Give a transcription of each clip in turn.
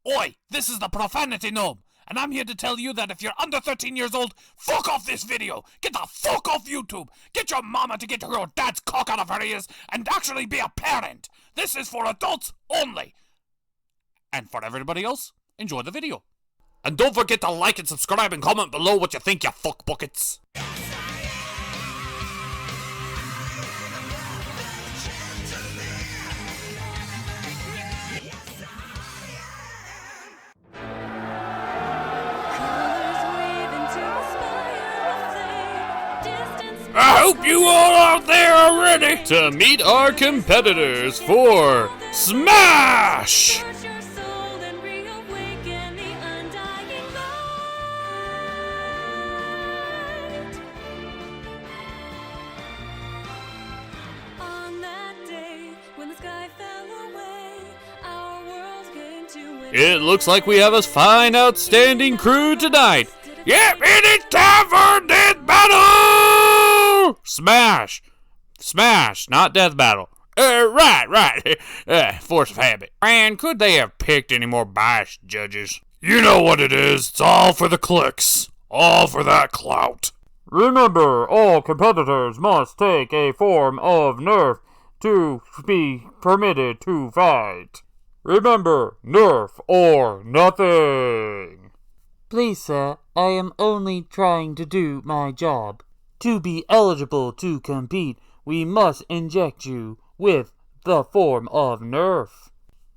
Oi, this is the Profanity Gnome, and I'm here to tell you that if you're under 13 years old, fuck off this video! Get the fuck off YouTube! Get your mama to get your dad's cock out of her ears and actually be a parent! This is for adults only! And for everybody else, enjoy the video. And don't forget to like and subscribe and comment below what you think, you fuck buckets! I hope you all out there are ready to meet our competitors for Smash! It looks like we have a fine, outstanding crew tonight. Yep, it is time for Death Battle! Smash! Smash, not Death Battle. Right. Force of habit. Man, could they have picked any more biased judges? You know what it is. It's all for the clicks. All for that clout. Remember, all competitors must take a form of Nerf to be permitted to fight. Remember, Nerf or nothing. Please, sir, I am only trying to do my job. To be eligible to compete, we must inject you with the form of Nerf.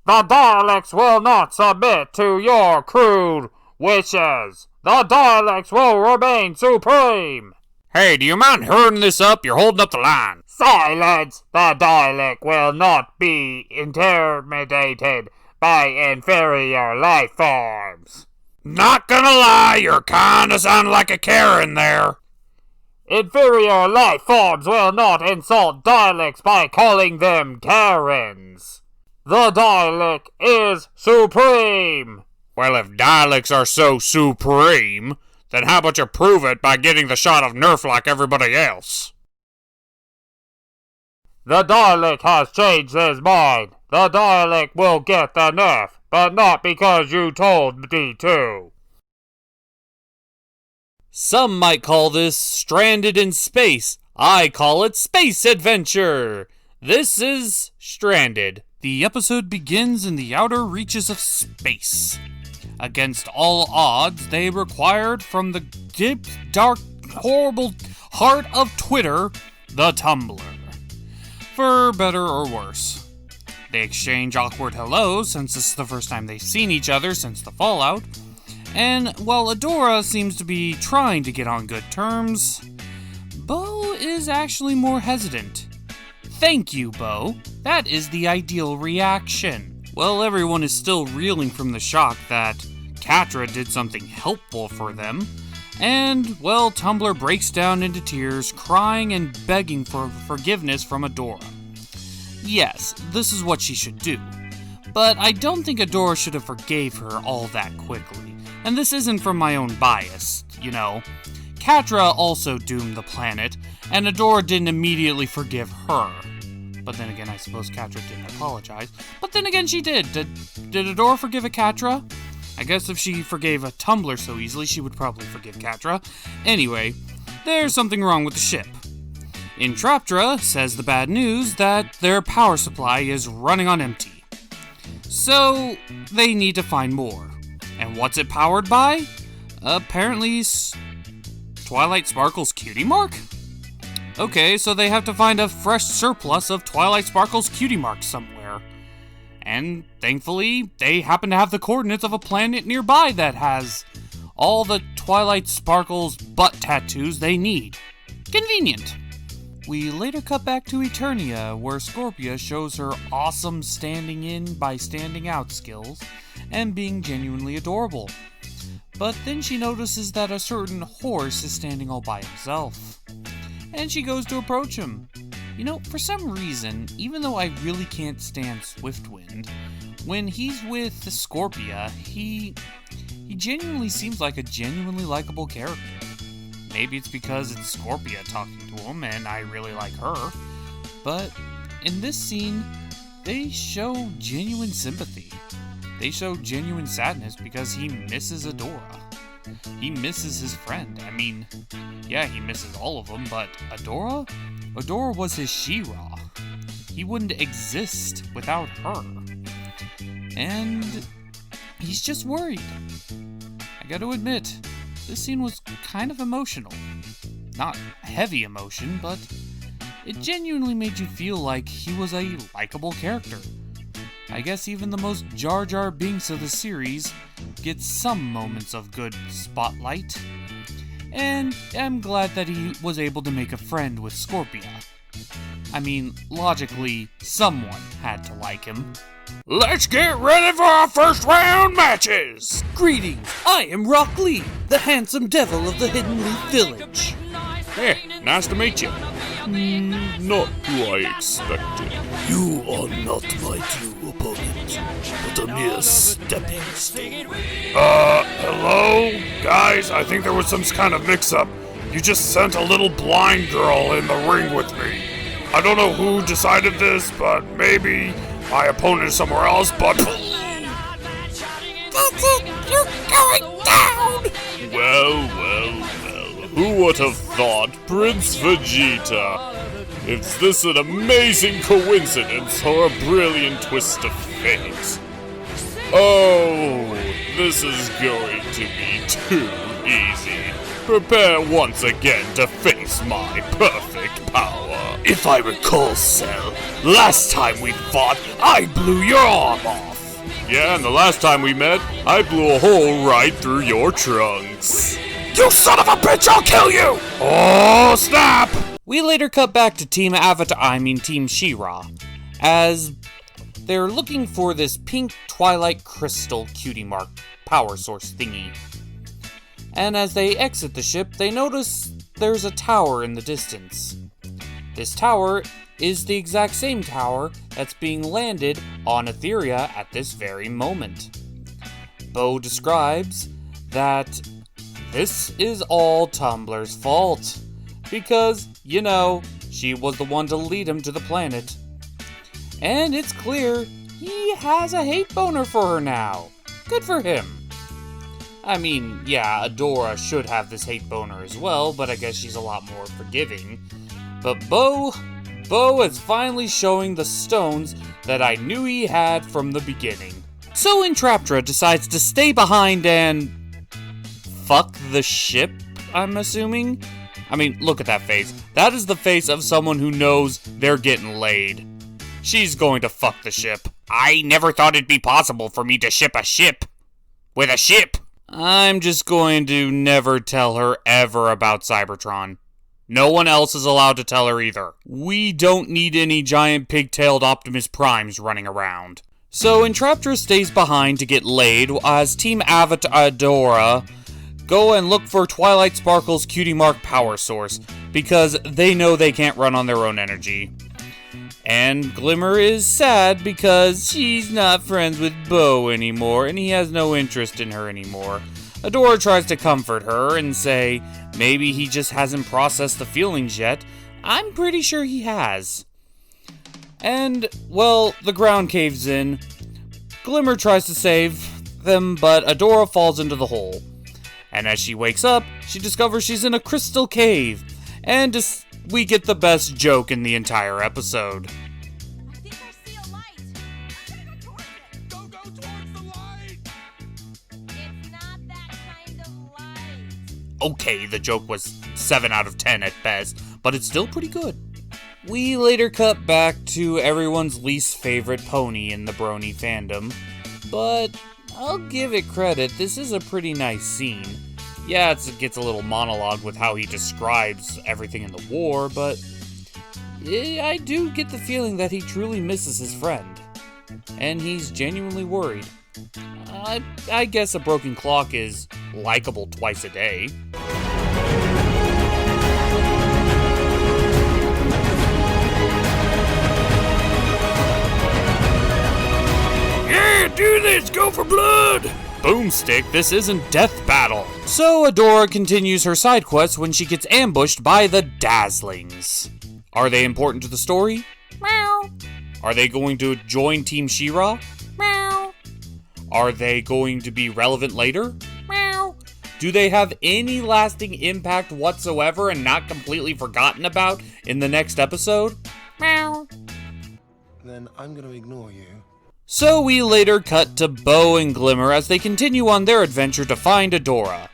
The dialects will not submit to your crude wishes. The dialects will remain supreme. Hey, do you mind hurrying this up? You're holding up the line. Silence! The dialect will not be intimidated by inferior life forms. Not gonna lie, you're kinda sounding like a Karen there. Inferior life forms will not insult dialects by calling them Karens. The dialect is supreme. Well, if dialects are so supreme, then how about you prove it by getting the shot of Nerf like everybody else? The dialect has changed his mind. The dialect will get the Nerf, but not because you told me to. Some might call this Stranded in Space. I call it Space Adventure. This is Stranded. The episode begins in the outer reaches of space. Against all odds, they required from the deep, dark, horrible heart of Twitter, the Tumblr. For better or worse. They exchange awkward hellos since this is the first time they've seen each other since the fallout. And while Adora seems to be trying to get on good terms, Bo is actually more hesitant. Thank you, Bo. That is the ideal reaction. Well, everyone is still reeling from the shock that Catra did something helpful for them. And, well, Tumblr breaks down into tears, crying and begging for forgiveness from Adora. Yes, this is what she should do. But I don't think Adora should have forgave her all that quickly. And this isn't from my own bias, you know. Catra also doomed the planet, and Adora didn't immediately forgive her. But then again, I suppose Catra didn't apologize. But then again, she did. Did Adora forgive a Catra? I guess if she forgave a Tumblr so easily, she would probably forgive Catra. Anyway, there's something wrong with the ship. Intraptra says the bad news that their power supply is running on empty. So, they need to find more. And what's it powered by? Apparently, Twilight Sparkle's cutie mark? Okay, so they have to find a fresh surplus of Twilight Sparkle's cutie mark somewhere. And thankfully, they happen to have the coordinates of a planet nearby that has all the Twilight Sparkle's butt tattoos they need. Convenient. We later cut back to Eternia, where Scorpia shows her awesome standing in by standing out skills and being genuinely adorable. But then she notices that a certain horse is standing all by himself. And she goes to approach him. You know, for some reason, even though I really can't stand Swiftwind, when he's with Scorpia, he genuinely seems like a genuinely likable character. Maybe it's because it's Scorpia talking to him and I really like her. But in this scene, they show genuine sympathy. they show genuine sadness because he misses Adora. He misses his friend. I mean, yeah, he misses all of them, but Adora? Adora was his She-Ra. He wouldn't exist without her. And he's just worried. I gotta admit, this scene was kind of emotional. Not heavy emotion, but it genuinely made you feel like he was a likable character. I guess even the most Jar Jar Binks of the series gets some moments of good spotlight. And I'm glad that he was able to make a friend with Scorpia. I mean, logically, someone had to like him. Let's get ready for our first round matches! Greetings, I am Rocklee, the handsome devil of the Hidden Leaf Village. Hey, nice to meet you. Not who I expected. You are not my true opponent, but a mere stepping stone. Hello? Guys, I think there was some kind of mix-up. You just sent a little blind girl in the ring with me. I don't know who decided this, but maybe my opponent is somewhere else, but... That's it! You're going down! Well. Who would have thought Prince Vegeta? Is this an amazing coincidence or a brilliant twist of fate? Oh, this is going to be too easy. Prepare once again to face my perfect power. If I recall, Cell, Last time we fought, I blew your arm off. Yeah, and the last time we met, I blew a hole right through your trunks. You son of a bitch, I'll kill you! Oh, snap! We later cut back to Team She-Ra, as they're looking for this pink Twilight Crystal Cutie Mark power source thingy. And as they exit the ship, they notice there's a tower in the distance. This tower is the exact same tower that's being landed on Etheria at this very moment. Bo describes that this is all Tumblr's fault, because, you know, she was the one to lead him to the planet. And it's clear he has a hate boner for her now. Good for him. I mean, yeah, Adora should have this hate boner as well, but I guess she's a lot more forgiving. But Bo is finally showing the stones that I knew he had from the beginning. So Entraptra decides to stay behind and fuck the ship, I'm assuming? I mean, look at that face. That is the face of someone who knows they're getting laid. She's going to fuck the ship. I never thought it'd be possible for me to ship a ship with a ship. I'm just going to never tell her ever about Cybertron. No one else is allowed to tell her either. We don't need any giant pigtailed Optimus Primes running around. So Entraptra stays behind to get laid as Team Adora go and look for Twilight Sparkle's Cutie Mark power source, because they know they can't run on their own energy. And Glimmer is sad because she's not friends with Bo anymore, and he has no interest in her anymore. Adora tries to comfort her and say maybe he just hasn't processed the feelings yet. I'm pretty sure he has. And, well, the ground caves in. Glimmer tries to save them, but Adora falls into the hole. And as she wakes up, she discovers she's in a crystal cave. And we get the best joke in the entire episode. I think I see a light. I'm gonna go towards it. Don't go towards the light! It's not that kind of light. Okay, the joke was 7 out of 10 at best, but it's still pretty good. We later cut back to everyone's least favorite pony in the Brony fandom, but I'll give it credit, this is a pretty nice scene. Yeah, it gets a little monologue with how he describes everything in the war, but I do get the feeling that he truly misses his friend, and he's genuinely worried. I guess a broken clock is likable twice a day. Yeah, do this! Go for blood! Boomstick, this isn't Death Battle. So Adora continues her side quest when she gets ambushed by the Dazzlings. Are they important to the story? Meow. Are they going to join Team She-Ra? Meow. Are they going to be relevant later? Meow. Do they have any lasting impact whatsoever and not completely forgotten about in the next episode? Meow. Then I'm gonna ignore you. So we later cut to Bo and Glimmer as they continue on their adventure to find Adora.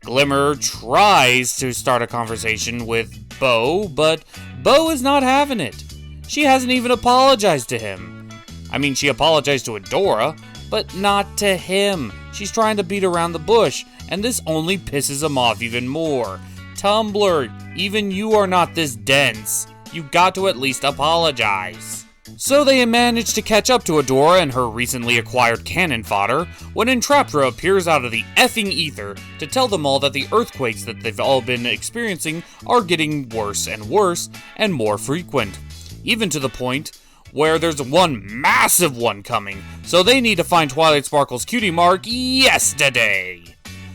Glimmer tries to start a conversation with Bo, but Bo is not having it. She hasn't even apologized to him. I mean, she apologized to Adora, but not to him. She's trying to beat around the bush, and this only pisses him off even more. Tumblr, even you are not this dense. You got to at least apologize. So they manage to catch up to Adora and her recently acquired cannon fodder when Entraptra appears out of the effing ether to tell them all that the earthquakes that they've all been experiencing are getting worse and more frequent. Even to the point where there's one massive one coming, so they need to find Twilight Sparkle's cutie mark yesterday.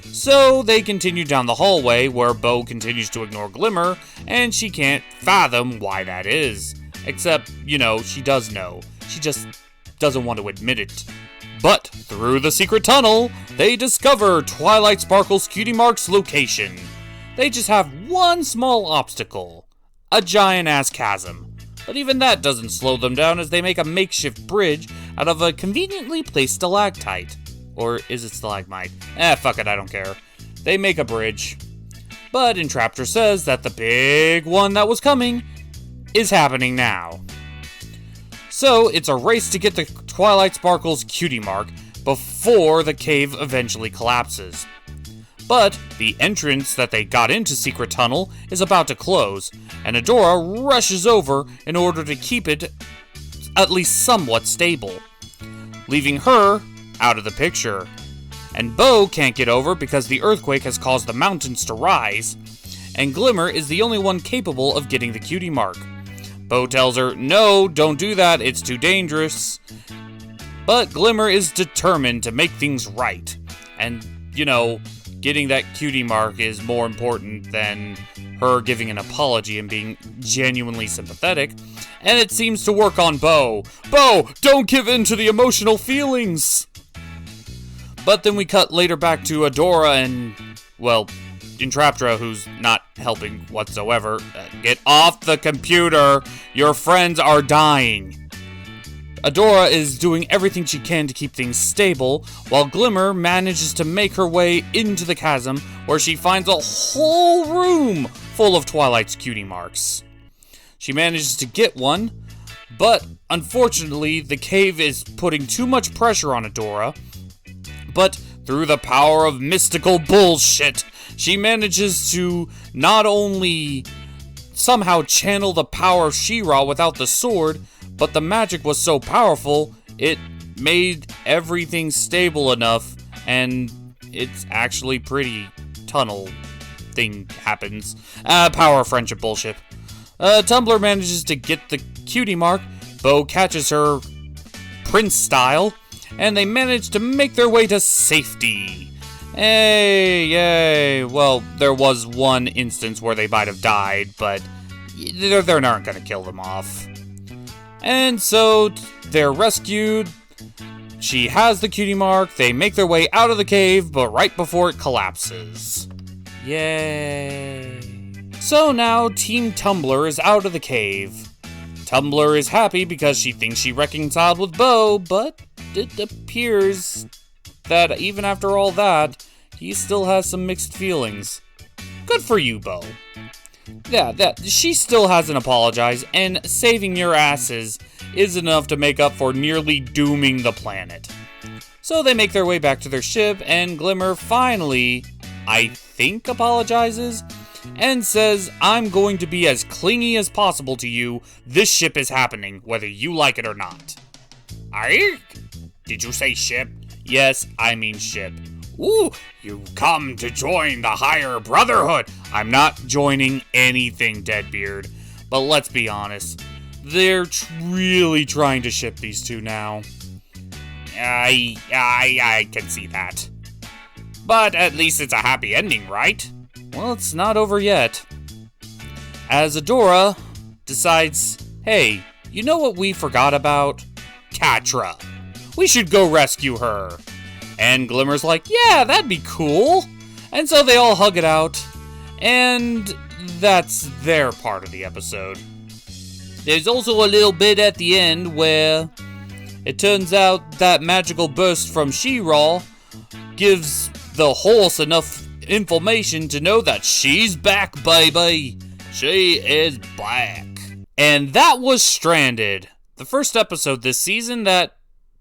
So they continue down the hallway where Bo continues to ignore Glimmer, and she can't fathom why that is. Except, she does know. She just doesn't want to admit it. But through the secret tunnel, they discover Twilight Sparkle's cutie mark's location. They just have one small obstacle. A giant-ass chasm. But even that doesn't slow them down as they make a makeshift bridge out of a conveniently placed stalactite. Or is it stalagmite? Fuck it, I don't care. They make a bridge. But Entraptor says that the big one that was coming is happening now. So it's a race to get the Twilight Sparkle's cutie mark before the cave eventually collapses. But the entrance that they got into Secret Tunnel is about to close, and Adora rushes over in order to keep it at least somewhat stable, leaving her out of the picture. And Bo can't get over because the earthquake has caused the mountains to rise, and Glimmer is the only one capable of getting the cutie mark. Bo tells her, no, don't do that, it's too dangerous. But Glimmer is determined to make things right. And, getting that cutie mark is more important than her giving an apology and being genuinely sympathetic. And it seems to work on Bo. Bo, don't give in to the emotional feelings! But then we cut later back to Adora and, Entraptra, who's not helping whatsoever. Get off the computer! Your friends are dying! Adora is doing everything she can to keep things stable, while Glimmer manages to make her way into the chasm, where she finds a whole room full of Twilight's cutie marks. She manages to get one, but unfortunately the cave is putting too much pressure on Adora. But through the power of mystical bullshit, she manages to not only somehow channel the power of She-Ra without the sword, but the magic was so powerful, it made everything stable enough, and it's actually pretty tunnel thing happens. Power of friendship bullshit. Tumblr manages to get the cutie mark, Bo catches her prince style, and they manage to make their way to safety. Hey, yay. Well, there was one instance where they might have died, but they're not gonna kill them off. And so they're rescued. She has the cutie mark. They make their way out of the cave, but right before it collapses. Yay. So now Team Tumblr is out of the cave. Tumblr is happy because she thinks she reconciled with Bo, but it appears that even after all that, he still has some mixed feelings. Good for you, Bo. Yeah, she still hasn't apologized, and saving your asses is enough to make up for nearly dooming the planet. So they make their way back to their ship, and Glimmer finally, I think, apologizes, and says, I'm going to be as clingy as possible to you. This ship is happening, whether you like it or not. Did you say ship? Yes, I mean ship. Ooh, you come to join the higher brotherhood. I'm not joining anything, Deadbeard. But let's be honest, they're really trying to ship these two now. I can see that. But at least it's a happy ending, right? Well, it's not over yet. As Adora decides, hey, you know what we forgot about? Catra. We should go rescue her. And Glimmer's like, yeah, that'd be cool. And so they all hug it out. And that's their part of the episode. There's also a little bit at the end where it turns out that magical burst from She-Ra gives the horse enough information to know that she's back, baby. She is back. And that was Stranded, the first episode this season that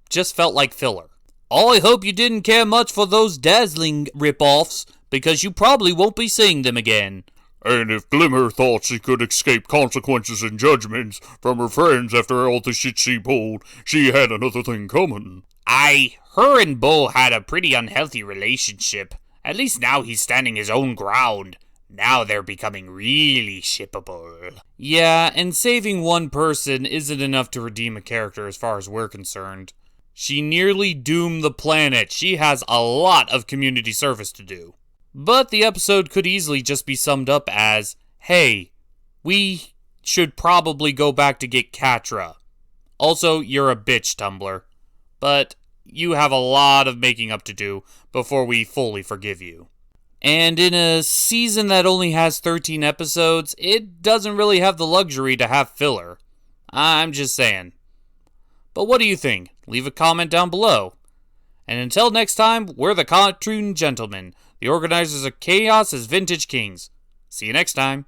just felt like filler. I hope you didn't care much for those dazzling ripoffs, because you probably won't be seeing them again. And if Glimmer thought she could escape consequences and judgments from her friends after all the shit she pulled, she had another thing coming. Her and Bo had a pretty unhealthy relationship. At least now he's standing his own ground. Now they're becoming really shippable. Yeah, and saving one person isn't enough to redeem a character as far as we're concerned. She nearly doomed the planet. She has a lot of community service to do. But the episode could easily just be summed up as, hey, we should probably go back to get Catra. Also, you're a bitch, Tumblr. But you have a lot of making up to do before we fully forgive you. And in a season that only has 13 episodes, it doesn't really have the luxury to have filler. I'm just saying. But what do you think? Leave a comment down below. And until next time, we're the Cartoon Gentlemen, the organizers of chaos as Vintage Kings. See you next time.